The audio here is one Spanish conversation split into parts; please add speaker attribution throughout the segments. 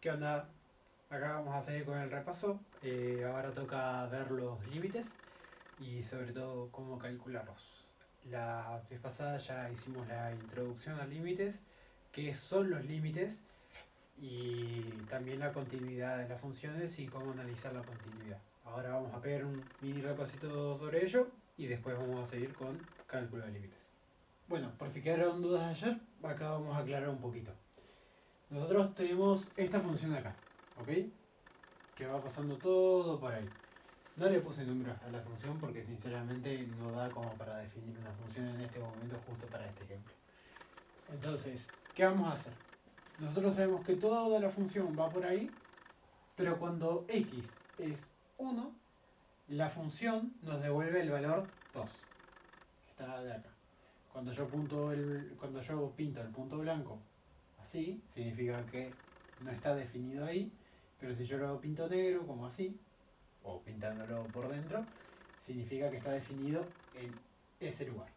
Speaker 1: ¿Qué onda? Acá vamos a seguir con el repaso. Ahora toca ver los límites y sobre todo cómo calcularlos. La vez pasada ya hicimos la introducción a límites, qué son los límites y también la continuidad de las funciones y cómo analizar la continuidad. Ahora vamos a pegar un mini repasito sobre ello y después vamos a seguir con cálculo de límites. Bueno, por si quedaron dudas ayer, acá vamos a aclarar un poquito. Nosotros tenemos esta función acá, ¿ok? Que va pasando todo por ahí. No le puse números a la función porque sinceramente no da como para definir una función en este momento justo para este ejemplo. Entonces, ¿qué vamos a hacer? Nosotros sabemos que toda la función va por ahí, pero cuando x es 1, la función nos devuelve el valor 2, que está de acá. Cuando yo pinto el punto blanco así, significa que no está definido ahí, pero si yo lo pinto negro como así, o pintándolo por dentro, significa que está definido en ese lugar.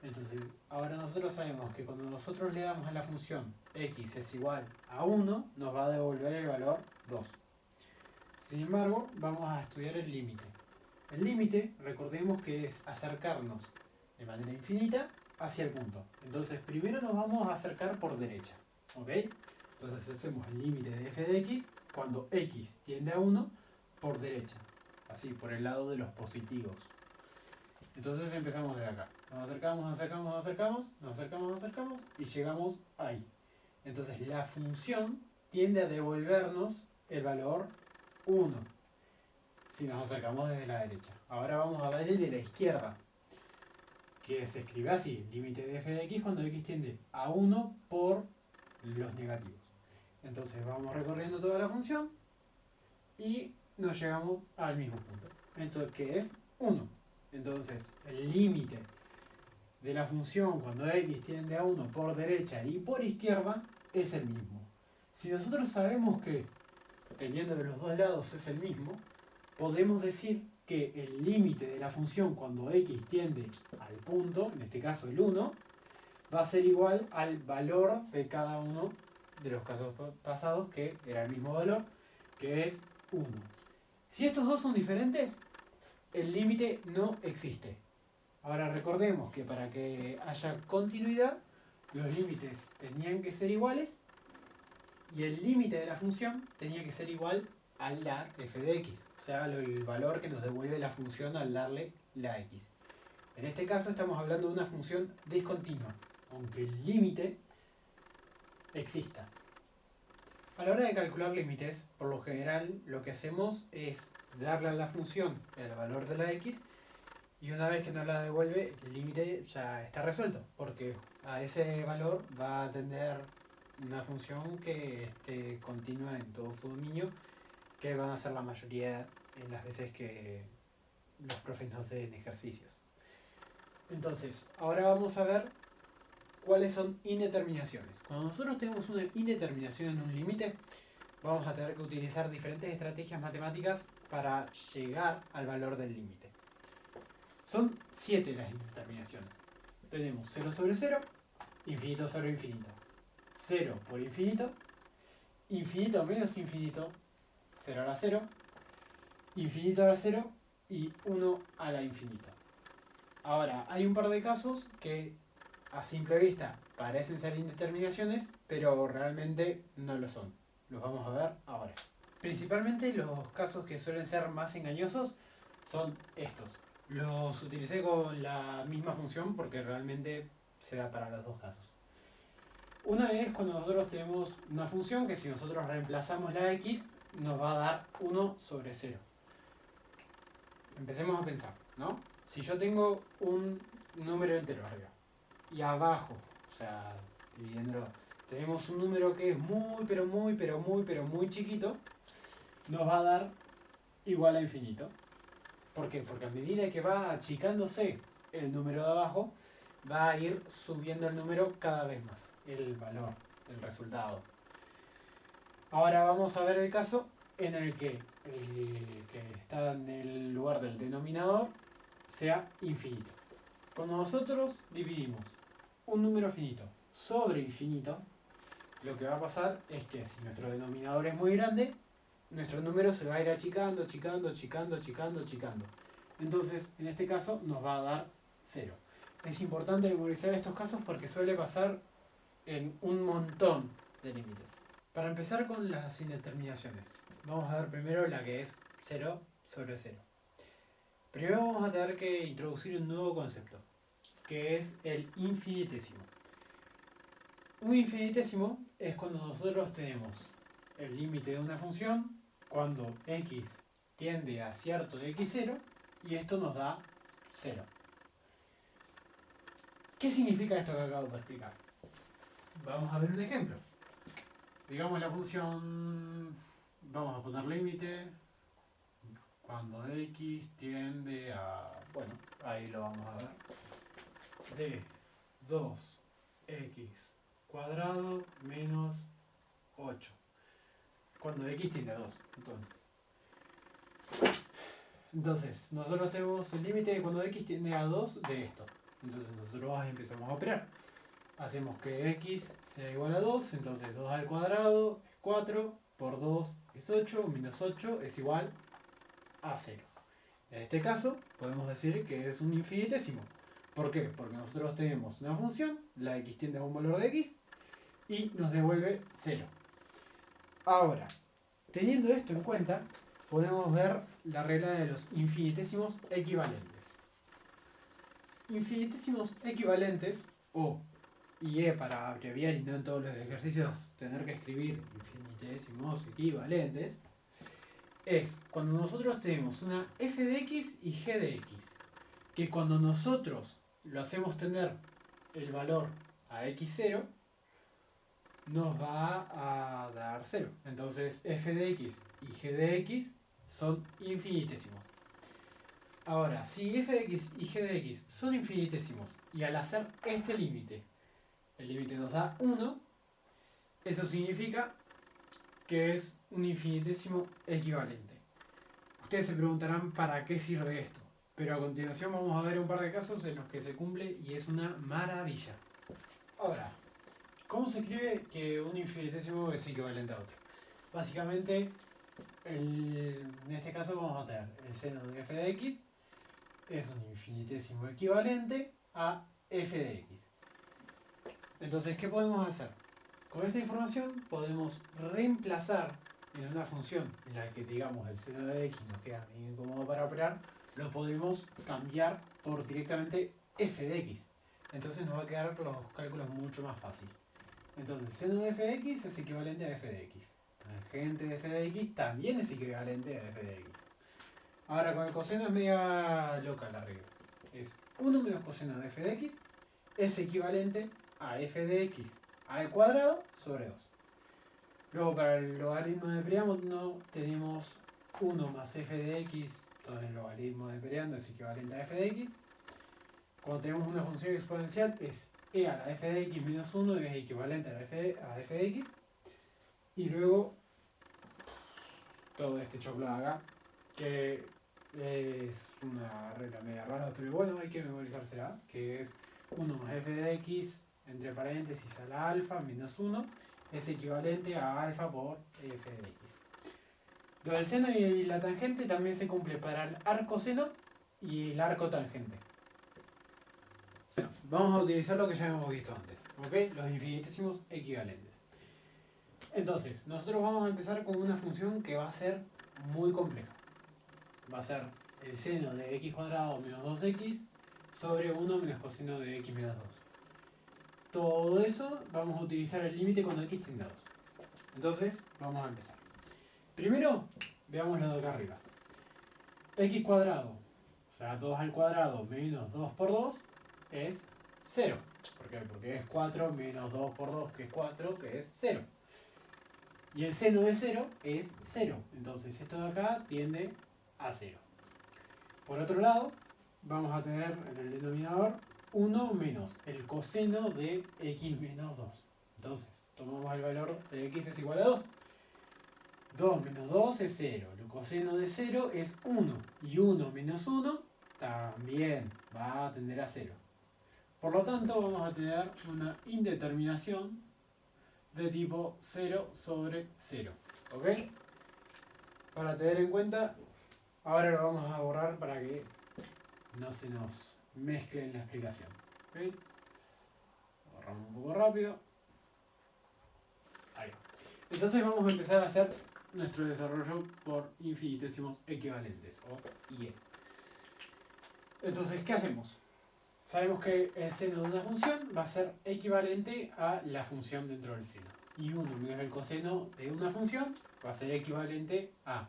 Speaker 1: Entonces, ahora nosotros sabemos que cuando nosotros le damos a la función x es igual a 1, nos va a devolver el valor 2. Sin embargo, vamos a estudiar el límite. El límite, recordemos que es acercarnos de manera infinita hacia el punto. Entonces, primero nos vamos a acercar por derecha. ¿Ok? Entonces, hacemos el límite de f de x cuando x tiende a 1 por derecha. Así, por el lado de los positivos. Entonces empezamos de acá. Nos acercamos, nos acercamos, nos acercamos, nos acercamos, nos acercamos y llegamos ahí. Entonces la función tiende a devolvernos el valor 1 si nos acercamos desde la derecha. Ahora vamos a ver el de la izquierda, que se escribe así, límite de f de x cuando x tiende a 1 por los negativos. Entonces vamos recorriendo toda la función y nos llegamos al mismo punto, entonces, que es 1. Entonces el límite de la función cuando x tiende a 1 por derecha y por izquierda es el mismo. Si nosotros sabemos que teniendo de los dos lados es el mismo, podemos decir que el límite de la función cuando x tiende al punto, en este caso el 1, va a ser igual al valor de cada uno de los casos pasados, que era el mismo valor, que es 1. Si estos dos son diferentes, el límite no existe. Ahora recordemos que para que haya continuidad, los límites tenían que ser iguales y el límite de la función tenía que ser igual a la f de x, o sea, el valor que nos devuelve la función al darle la x. En este caso estamos hablando de una función discontinua, aunque el límite exista. A la hora de calcular límites, por lo general lo que hacemos es darle a la función el valor de la x y una vez que nos la devuelve, el límite ya está resuelto, porque a ese valor va a tener una función que esté continua en todo su dominio, que van a ser la mayoría en las veces que los profes nos den ejercicios. Entonces, ahora vamos a ver cuáles son indeterminaciones. Cuando nosotros tenemos una indeterminación en un límite, vamos a tener que utilizar diferentes estrategias matemáticas para llegar al valor del límite. Son 7 las indeterminaciones. Tenemos 0 sobre 0, infinito sobre infinito. 0 por infinito, infinito menos infinito, 0 a la 0, infinito a la 0 y 1 a la infinito. Ahora, hay un par de casos que a simple vista parecen ser indeterminaciones, pero realmente no lo son. Los vamos a ver ahora. Principalmente los casos que suelen ser más engañosos son estos. Los utilicé con la misma función porque realmente se da para los dos casos. Una es cuando nosotros tenemos una función que si nosotros reemplazamos la x nos va a dar 1 sobre 0. Empecemos a pensar, ¿no? Si yo tengo un número entero arriba y abajo, o sea, dividiéndolo, tenemos un número que es muy, pero muy, pero muy, pero muy chiquito, nos va a dar igual a infinito. ¿Por qué? Porque a medida que va achicándose el número de abajo, va a ir subiendo el número cada vez más, el valor, el resultado. Ahora vamos a ver el caso en el que está en el lugar del denominador sea infinito. Cuando nosotros dividimos un número finito sobre infinito, lo que va a pasar es que si nuestro denominador es muy grande, nuestro número se va a ir achicando, achicando, achicando, achicando, achicando. Entonces, en este caso, nos va a dar 0. Es importante memorizar estos casos porque suele pasar en un montón de límites. Para empezar con las indeterminaciones, vamos a ver primero la que es 0 sobre 0. Primero vamos a tener que introducir un nuevo concepto, que es el infinitésimo. Un infinitésimo es cuando nosotros tenemos el límite de una función cuando x tiende a cierto de x0 y esto nos da 0. ¿Qué significa esto que acabo de explicar? Vamos a ver un ejemplo. Digamos la función, vamos a poner límite cuando x tiende a, bueno, ahí lo vamos a ver, de 2x cuadrado menos 8. Cuando x tiende a 2, entonces nosotros tenemos el límite de cuando x tiende a 2 de esto. Entonces nosotros empezamos a operar. Hacemos que x sea igual a 2, entonces 2 al cuadrado es 4, por 2 es 8, menos 8 es igual a 0. En este caso podemos decir que es un infinitésimo. ¿Por qué? Porque nosotros tenemos una función, la x tiende a un valor de x, y nos devuelve 0. Ahora, teniendo esto en cuenta, podemos ver la regla de los infinitésimos equivalentes. Infinitésimos equivalentes, o IE para abreviar y no en todos los ejercicios tener que escribir infinitésimos equivalentes, es cuando nosotros tenemos una f de x y g de x, que cuando nosotros lo hacemos tener el valor a x0, nos va a dar 0. Entonces f de x y g de x son infinitésimos. Ahora, si f de x y g de x son infinitésimos y al hacer este límite, el límite nos da 1, eso significa que es un infinitésimo equivalente. Ustedes se preguntarán para qué sirve esto, pero a continuación vamos a ver un par de casos en los que se cumple y es una maravilla. Ahora, ¿cómo se escribe que un infinitésimo es equivalente a otro? Básicamente, en este caso vamos a tener el seno de f de x es un infinitésimo equivalente a f de x. Entonces, ¿qué podemos hacer? Con esta información podemos reemplazar en una función en la que digamos el seno de x nos queda muy incómodo para operar, lo podemos cambiar por directamente f de x. Entonces nos va a quedar los cálculos mucho más fácil. Entonces, seno de f de x es equivalente a f de x. Tangente de f de x también es equivalente a f de x. Ahora con el coseno es media loca la regla. Es 1 menos coseno de f de x es equivalente a f de x al cuadrado sobre 2. Luego para el logaritmo de Periano tenemos 1 más f de x, todo el logaritmo de Periano es equivalente a f de x. Cuando tenemos una función exponencial es e a la f de x menos 1 es equivalente a f de x. Y luego todo este choclo de acá, que es una regla media rara, pero bueno, hay que memorizársela, que es 1 más f de x entre paréntesis a la alfa menos 1 es equivalente a alfa por f de x. Lo del seno y la tangente también se cumple para el arco seno y el arco tangente. Bueno, vamos a utilizar lo que ya hemos visto antes, ¿ok? Los infinitésimos equivalentes. Entonces, nosotros vamos a empezar con una función que va a ser muy compleja. Va a ser el seno de x cuadrado menos 2x sobre 1 menos coseno de x menos 2. Todo eso vamos a utilizar el límite cuando x tiende a 2. Entonces, vamos a empezar. Primero, veamos lo de acá arriba. X cuadrado, o sea, 2 al cuadrado menos 2 por 2 es 0. ¿Por qué? Porque es 4 menos 2 por 2, que es 4, que es 0. Y el seno de 0 es 0. Entonces esto de acá tiende a 0. Por otro lado, vamos a tener en el denominador 1 menos el coseno de x menos 2. Entonces, tomamos el valor de x es igual a 2. 2 menos 2 es 0. El coseno de 0 es 1. Y 1 menos 1 también va a tender a 0. Por lo tanto, vamos a tener una indeterminación de tipo 0 sobre 0. ¿Ok? Para tener en cuenta, ahora lo vamos a borrar para que no se nos mezcle en la explicación. ¿Ok? Borramos un poco rápido. Ahí va. Entonces vamos a empezar a hacer nuestro desarrollo por infinitésimos equivalentes, o IE. Entonces, ¿qué hacemos? Sabemos que el seno de una función va a ser equivalente a la función dentro del seno. Y 1 menos el coseno de una función va a ser equivalente a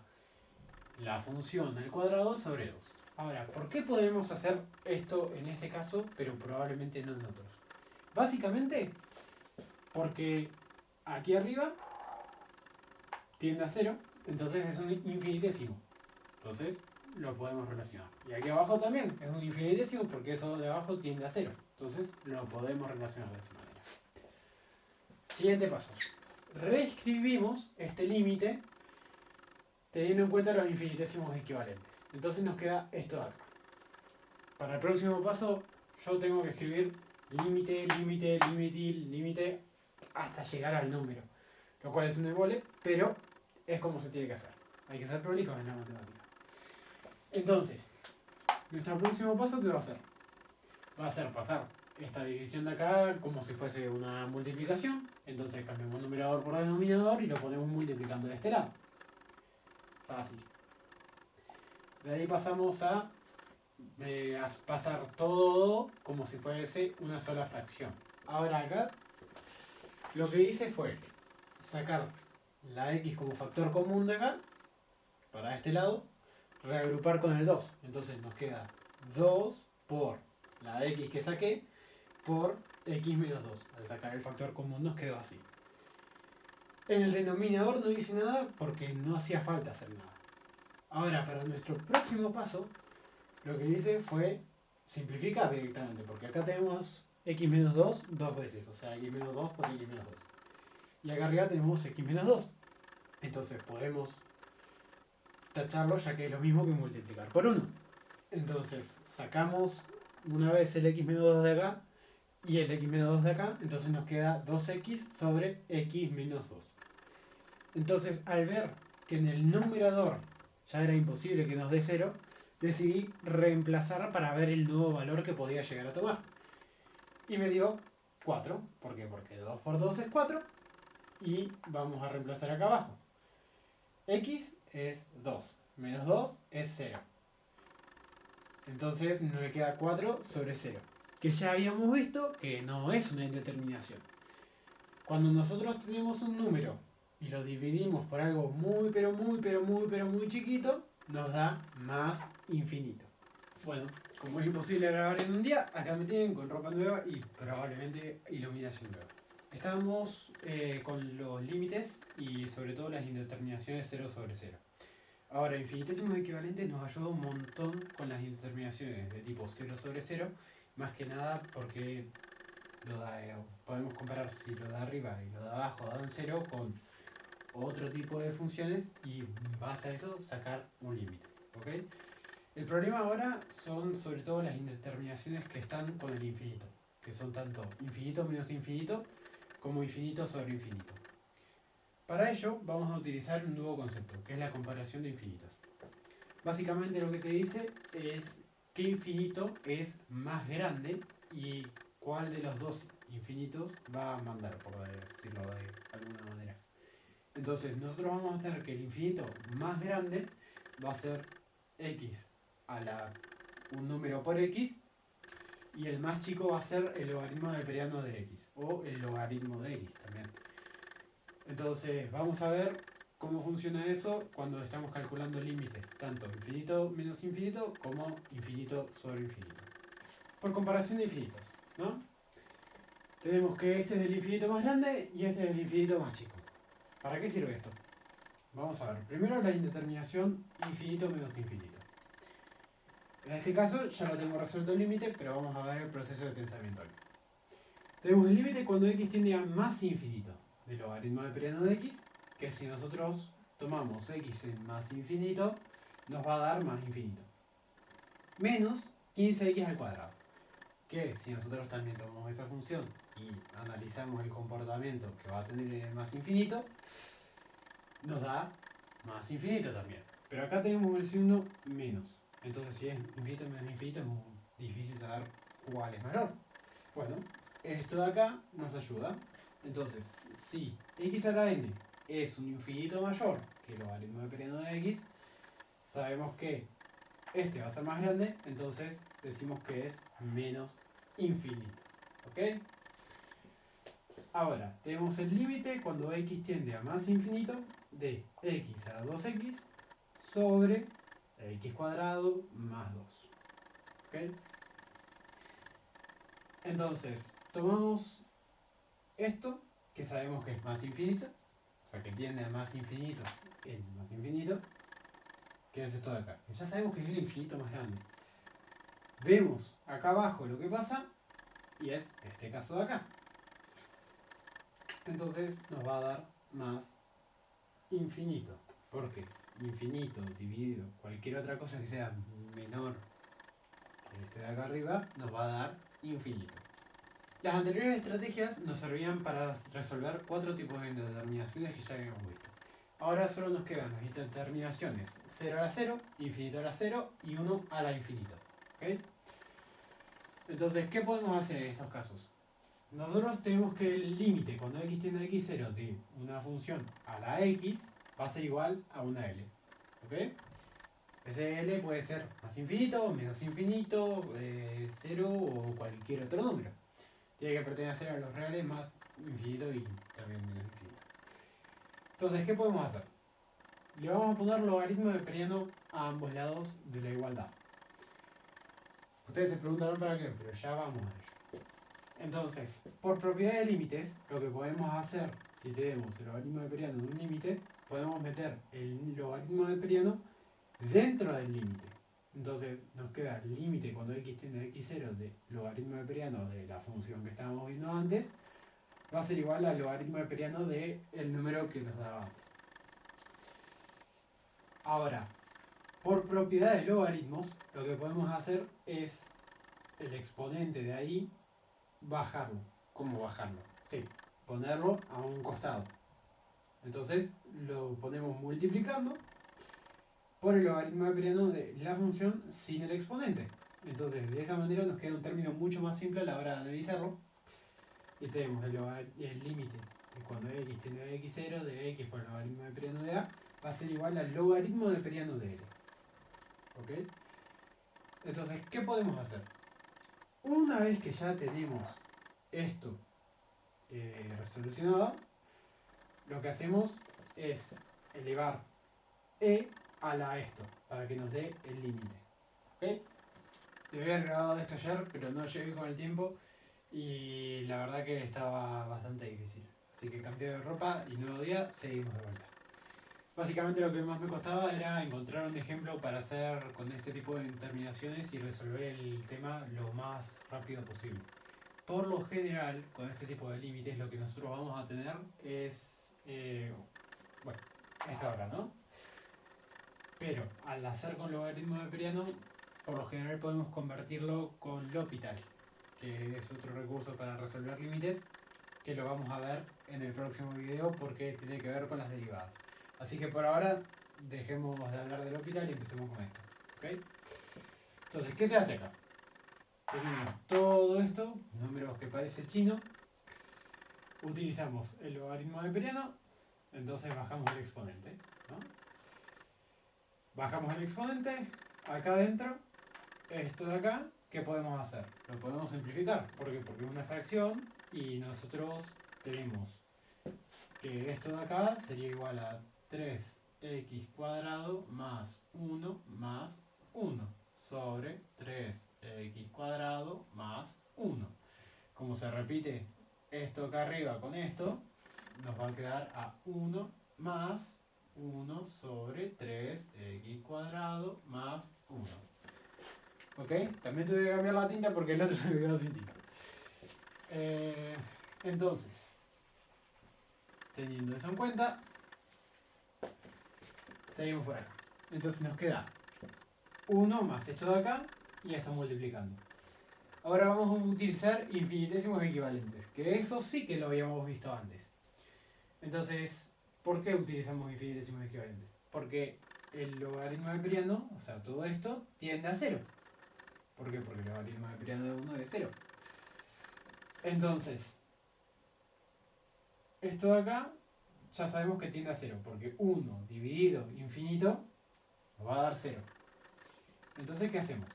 Speaker 1: la función al cuadrado sobre 2. Ahora, ¿por qué podemos hacer esto en este caso, pero probablemente no en otros? Básicamente, porque aquí arriba tiende a 0, entonces es un infinitésimo. Entonces lo podemos relacionar. Y aquí abajo también es un infinitésimo porque eso de abajo tiende a 0. Entonces lo podemos relacionar de esa manera. Siguiente paso. Reescribimos este límite teniendo en cuenta los infinitésimos equivalentes. Entonces nos queda esto de acá. Para el próximo paso yo tengo que escribir límite, límite, límite, límite hasta llegar al número. Lo cual es un embole, pero es como se tiene que hacer. Hay que ser prolijos en la matemática. Entonces, nuestro próximo paso, ¿qué va a ser? Va a ser pasar esta división de acá como si fuese una multiplicación. Entonces cambiamos el numerador por denominador y lo ponemos multiplicando de este lado. Fácil. De ahí pasamos a pasar todo como si fuese una sola fracción. Ahora acá, lo que hice fue sacar la x como factor común de acá, para este lado, reagrupar con el 2. Entonces nos queda 2 por la x que saqué por x menos 2. Al sacar el factor común nos quedó así. En el denominador no hice nada porque no hacía falta hacer nada. Ahora, para nuestro próximo paso, lo que hice fue simplificar directamente, porque acá tenemos x menos 2 dos veces, o sea, x menos 2 por x menos 2. Y acá arriba tenemos x menos 2. Entonces podemos tacharlo ya que es lo mismo que multiplicar por 1. Entonces sacamos una vez el x menos 2 de acá y el x menos 2 de acá, entonces nos queda 2x sobre x menos 2. Entonces al ver que en el numerador ya era imposible que nos dé 0, decidí reemplazar para ver el nuevo valor que podía llegar a tomar. Y me dio 4. ¿Por qué? Porque 2 por 2 es 4. Y vamos a reemplazar acá abajo. X es 2. Menos 2 es 0. Entonces me queda 4 sobre 0. Que ya habíamos visto que no es una indeterminación. Cuando nosotros tenemos un número y lo dividimos por algo muy, pero muy, pero muy, pero muy chiquito, nos da más infinito. Bueno, como es imposible grabar en un día, acá me tienen con ropa nueva y probablemente iluminación nueva. Estábamos con los límites y sobre todo las indeterminaciones 0 sobre 0. Ahora, infinitesimos equivalentes nos ayuda un montón con las indeterminaciones de tipo 0 sobre 0, más que nada porque podemos comparar si lo de arriba y lo de abajo dan 0 con otro tipo de funciones y en base a eso sacar un límite. ¿Ok? El problema ahora son sobre todo las indeterminaciones que están con el infinito, que son tanto infinito menos infinito como infinito sobre infinito. Para ello vamos a utilizar un nuevo concepto, que es la comparación de infinitos. Básicamente lo que te dice es qué infinito es más grande y cuál de los dos infinitos va a mandar, por decirlo de alguna manera. Entonces nosotros vamos a tener que el infinito más grande va a ser x a un número por x y el más chico va a ser el logaritmo neperiano de x o el logaritmo de x también. Entonces vamos a ver cómo funciona eso cuando estamos calculando límites, tanto infinito menos infinito como infinito sobre infinito. Por comparación de infinitos, ¿no? Tenemos que este es el infinito más grande y este es el infinito más chico. ¿Para qué sirve esto? Vamos a ver. Primero la indeterminación infinito menos infinito. En este caso ya lo tengo resuelto el límite, pero vamos a ver el proceso de pensamiento aquí. Tenemos el límite cuando x tiende a más infinito del logaritmo neperiano de x, que si nosotros tomamos x en más infinito, nos va a dar más infinito. Menos 15x al cuadrado. Que si nosotros también tomamos esa función y analizamos el comportamiento que va a tener en el más infinito, nos da más infinito también. Pero acá tenemos el signo menos. Entonces si es infinito menos infinito es muy difícil saber cuál es mayor. Bueno, esto de acá nos ayuda. Entonces, si x a la n es un infinito mayor que el logaritmo de periano de x, sabemos que este va a ser más grande, entonces decimos que es menos infinito. ¿Ok? Ahora, tenemos el límite cuando x tiende a más infinito de x a la 2x sobre x cuadrado más 2. ¿Ok? Entonces, tomamos esto, que sabemos que es más infinito, o sea que tiende a más infinito el más infinito, que es esto de acá. Que ya sabemos que es el infinito más grande. Vemos acá abajo lo que pasa y es este caso de acá. Entonces nos va a dar más infinito. ¿Por qué? Infinito dividido cualquier otra cosa que sea menor que este de acá arriba nos va a dar infinito. Las anteriores estrategias nos servían para resolver 4 tipos de determinaciones que ya habíamos visto. Ahora solo nos quedan las determinaciones 0 a la 0, infinito a la 0 y 1 a la infinito. ¿Okay? Entonces, ¿qué podemos hacer en estos casos? Nosotros tenemos que el límite cuando x tiende a x0 de una función a la x va a ser igual a una L. ¿Ok? Ese L puede ser más infinito, menos infinito, 0 o cualquier otro número. Tiene que pertenecer a los reales más infinito y también menos infinito. Entonces, ¿qué podemos hacer? Le vamos a poner logaritmo de periano a ambos lados de la igualdad. Ustedes se preguntarán para qué, pero ya vamos a ello. Entonces, por propiedad de límites, lo que podemos hacer, si tenemos el logaritmo de periano de un límite, podemos meter el logaritmo de periano dentro del límite. Entonces, nos queda el límite cuando x tiende a x0 de logaritmo de periano de la función que estábamos viendo antes, va a ser igual al logaritmo de periano del número que nos daba antes. Ahora, por propiedad de logaritmos, lo que podemos hacer es el exponente de ahí bajarlo. ¿Cómo bajarlo? Sí, ponerlo a un costado. Entonces lo ponemos multiplicando por el logaritmo de periano de la función sin el exponente. Entonces de esa manera nos queda un término mucho más simple a la hora de analizarlo. Y tenemos el límite de cuando x tiende a x0 de x por el logaritmo de periano de a va a ser igual al logaritmo de periano de l. ¿Ok? Entonces, ¿qué podemos hacer? Una vez que ya tenemos esto resolucionado, lo que hacemos es elevar e a la esto, para que nos dé el límite. ¿Ok? Te había grabado esto ayer, pero no llegué con el tiempo y la verdad que estaba bastante difícil. Así que cambié de ropa y nuevo día, seguimos de vuelta. Básicamente lo que más me costaba era encontrar un ejemplo para hacer con este tipo de determinaciones y resolver el tema lo más rápido posible. Por lo general, con este tipo de límites, lo que nosotros vamos a tener es, bueno, esta hora, ¿no? Pero al hacer con logaritmo de periano, por lo general podemos convertirlo con L'Hopital, que es otro recurso para resolver límites, que lo vamos a ver en el próximo video porque tiene que ver con las derivadas. Así que por ahora dejemos de hablar del L'Hopital y empecemos con esto. ¿Okay? Entonces, ¿qué se hace acá? Tenemos todo esto, números que parece chino. Utilizamos el logaritmo de periano, entonces bajamos el exponente, ¿no? Bajamos el exponente, acá adentro, esto de acá, ¿qué podemos hacer? Lo podemos simplificar. ¿Por qué? Porque es una fracción y nosotros tenemos que esto de acá sería igual a 3x cuadrado más 1 más 1 sobre 3x cuadrado más 1. Como se repite esto acá arriba con esto, nos va a quedar a 1 más 1 sobre 3x cuadrado más 1. ¿Ok? También tuve que cambiar la tinta porque el otro se me quedó sin tinta. Entonces, teniendo eso en cuenta, seguimos por acá. Entonces nos queda 1 más esto de acá y esto multiplicando. Ahora vamos a utilizar infinitésimos equivalentes, que eso sí que lo habíamos visto antes. Entonces, ¿por qué utilizamos infinitesimos equivalentes? Porque el logaritmo de Periano, o sea, todo esto, tiende a cero. ¿Por qué? Porque el logaritmo de Periano de 1 es 0. Entonces, esto de acá ya sabemos que tiende a 0, porque 1 dividido infinito nos va a dar 0. Entonces, ¿qué hacemos?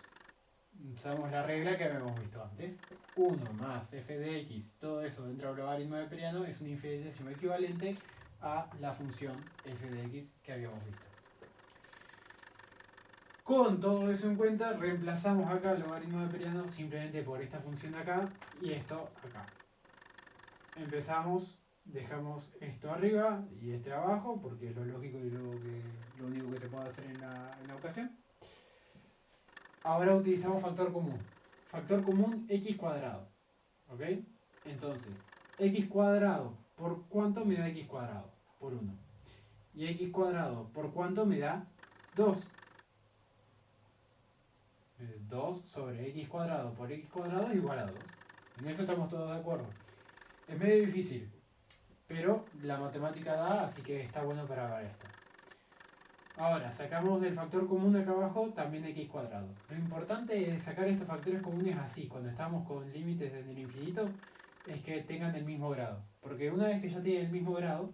Speaker 1: Usamos la regla que habíamos visto antes. 1 más f de x, todo eso dentro del logaritmo de Periano es un infinitésimo equivalente a la función f de x que habíamos visto. Con todo eso en cuenta, reemplazamos acá el logaritmo de Periano simplemente por esta función de acá y esto acá. Empezamos, dejamos esto arriba y este abajo, porque es lo lógico y lo único que se puede hacer en la ocasión. Ahora utilizamos factor común. Factor común x cuadrado. ¿Ok? Entonces, x cuadrado, ¿por cuánto me da x cuadrado? Por 1. Y x cuadrado, ¿por cuánto me da? 2. 2 sobre x cuadrado por x cuadrado es igual a 2. En eso estamos todos de acuerdo. Es medio difícil, pero la matemática da, así que está bueno para ver esto. Ahora, sacamos del factor común de acá abajo también x cuadrado. Lo importante de sacar estos factores comunes así, cuando estamos con límites en el infinito, es que tengan el mismo grado. Porque una vez que ya tienen el mismo grado,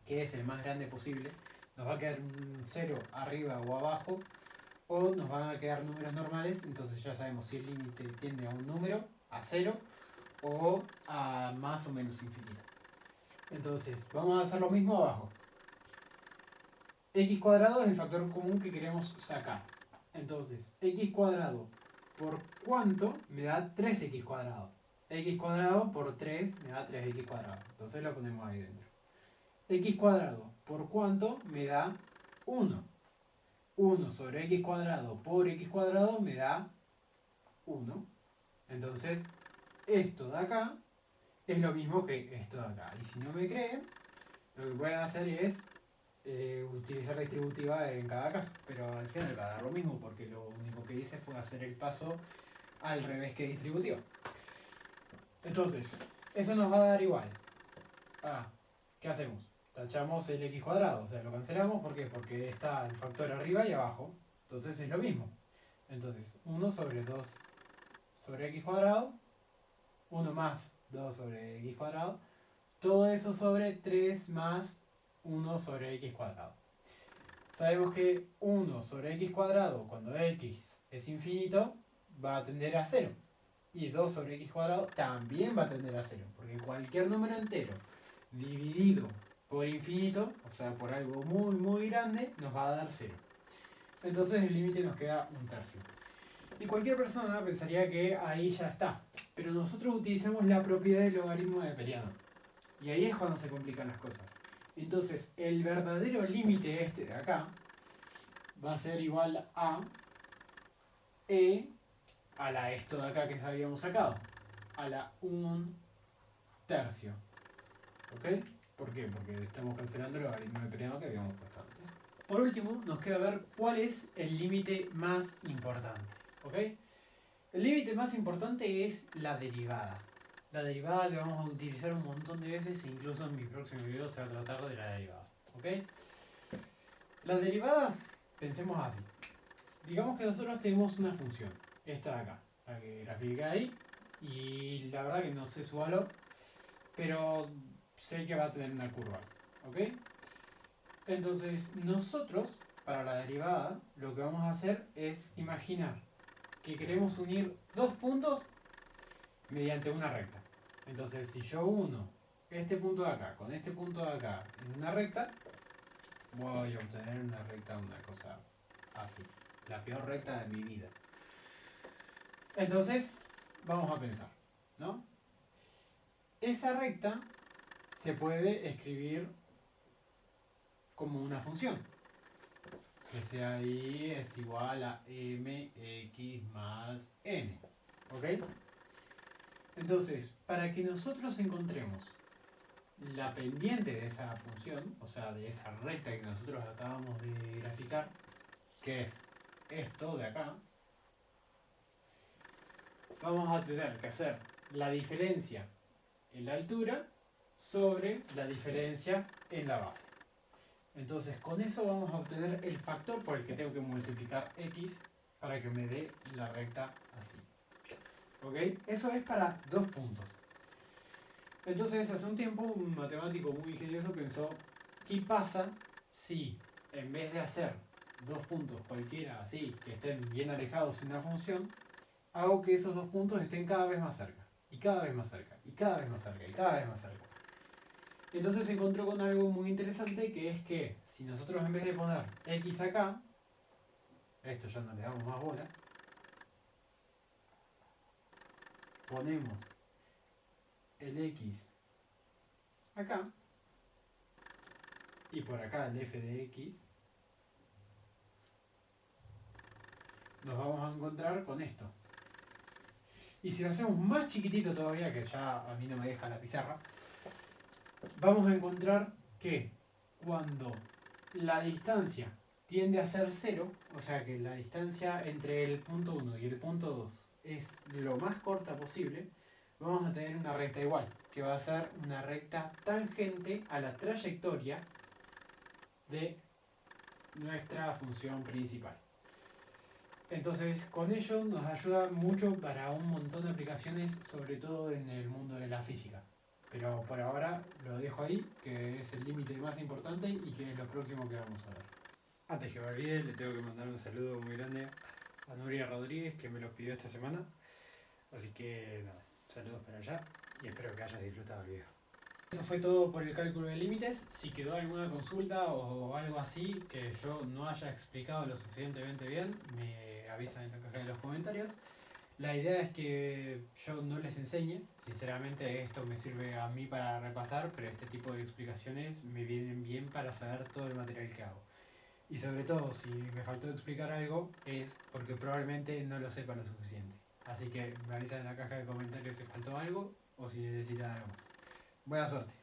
Speaker 1: que es el más grande posible, nos va a quedar un 0 arriba o abajo, o nos van a quedar números normales, entonces ya sabemos si el límite tiende a un número, a 0, o a más o menos infinito. Entonces, vamos a hacer lo mismo abajo. X cuadrado es el factor común que queremos sacar. Entonces, x cuadrado por cuánto me da 3x cuadrado. X cuadrado por 3 me da 3x cuadrado. Entonces lo ponemos ahí dentro. X cuadrado por cuánto me da 1. 1 sobre x cuadrado por x cuadrado me da 1. Entonces, esto de acá es lo mismo que esto de acá. Y si no me creen, lo que pueden hacer es utilizar la distributiva en cada caso, pero al final va a dar lo mismo porque lo único que hice fue hacer el paso al revés que distributiva. Entonces, eso nos va a dar igual. ¿Qué hacemos? Tachamos el x cuadrado, o sea, lo cancelamos, ¿por qué? Porque está el factor arriba y abajo, entonces es lo mismo. Entonces, 1 sobre 2 sobre x cuadrado, 1 más 2 sobre x cuadrado, todo eso sobre 3 más 1 sobre x cuadrado. Sabemos que 1 sobre x cuadrado, cuando x es infinito, va a tender a 0. Y 2 sobre x cuadrado también va a tender a 0. Porque cualquier número entero dividido por infinito, o sea, por algo muy, muy grande, nos va a dar 0. Entonces el límite nos queda 1/3. Y cualquier persona pensaría que ahí ya está. Pero nosotros utilizamos la propiedad del logaritmo de Periano. Y ahí es cuando se complican las cosas. Entonces, el verdadero límite este de acá va a ser igual a e a la esto de acá que habíamos sacado, a la 1/3. ¿Ok? ¿Por qué? Porque estamos cancelando el logaritmo de Periano que habíamos puesto antes. Por último, nos queda ver cuál es el límite más importante. ¿Ok? El límite más importante es la derivada. La derivada que vamos a utilizar un montón de veces, e incluso en mi próximo video se va a tratar de la derivada. ¿Ok? La derivada, pensemos así. Digamos que nosotros tenemos una función, esta de acá, la que grafiqué ahí, y la verdad que no sé su valor, pero sé que va a tener una curva, ¿ok? Entonces, nosotros, para la derivada, lo que vamos a hacer es imaginar que queremos unir dos puntos mediante una recta. Entonces, si yo uno este punto de acá con este punto de acá en una recta, voy a obtener una recta, una cosa así. La peor recta de mi vida. Entonces, vamos a pensar, ¿no? Esa recta se puede escribir como una función. Que sea y es igual a mx más n. ¿Ok? Entonces, para que nosotros encontremos la pendiente de esa función, o sea, de esa recta que nosotros acabamos de graficar, que es esto de acá, vamos a tener que hacer la diferencia en la altura sobre la diferencia en la base. Entonces con eso vamos a obtener el factor por el que tengo que multiplicar x para que me dé la recta así. ¿Ok? Eso es para 2 puntos. Entonces hace un tiempo un matemático muy ingenioso pensó, ¿qué pasa si en vez de hacer 2 puntos cualquiera así, que estén bien alejados de una función, hago que esos 2 puntos estén cada vez más cerca, y cada vez más cerca, y cada vez más cerca, y cada vez más cerca? Entonces se encontró con algo muy interesante, que es que si nosotros en vez de poner x acá, esto ya no le damos más bola, ponemos el x acá, y por acá el f de x, nos vamos a encontrar con esto. Y si lo hacemos más chiquitito todavía, que ya a mí no me deja la pizarra, vamos a encontrar que cuando la distancia tiende a ser 0, o sea que la distancia entre el punto 1 y el punto 2 es lo más corta posible, vamos a tener una recta igual, que va a ser una recta tangente a la trayectoria de nuestra función principal. Entonces, con ello nos ayuda mucho para un montón de aplicaciones, sobre todo en el mundo de la física. Pero por ahora lo dejo ahí, que es el límite más importante y que es lo próximo que vamos a ver. Antes que me olvide, le tengo que mandar un saludo muy grande a Nuria Rodríguez, que me lo pidió esta semana. Así que nada, saludos para allá y espero que hayas disfrutado el video. Eso fue todo por el cálculo de límites. Si quedó alguna consulta o algo así que yo no haya explicado lo suficientemente bien, me avisan en la caja de los comentarios. La idea es que yo no les enseñe, sinceramente esto me sirve a mí para repasar, pero este tipo de explicaciones me vienen bien para saber todo el material que hago. Y sobre todo, si me faltó explicar algo, es porque probablemente no lo sepa lo suficiente. Así que me avisan en la caja de comentarios si faltó algo o si necesitan algo más. Buena suerte.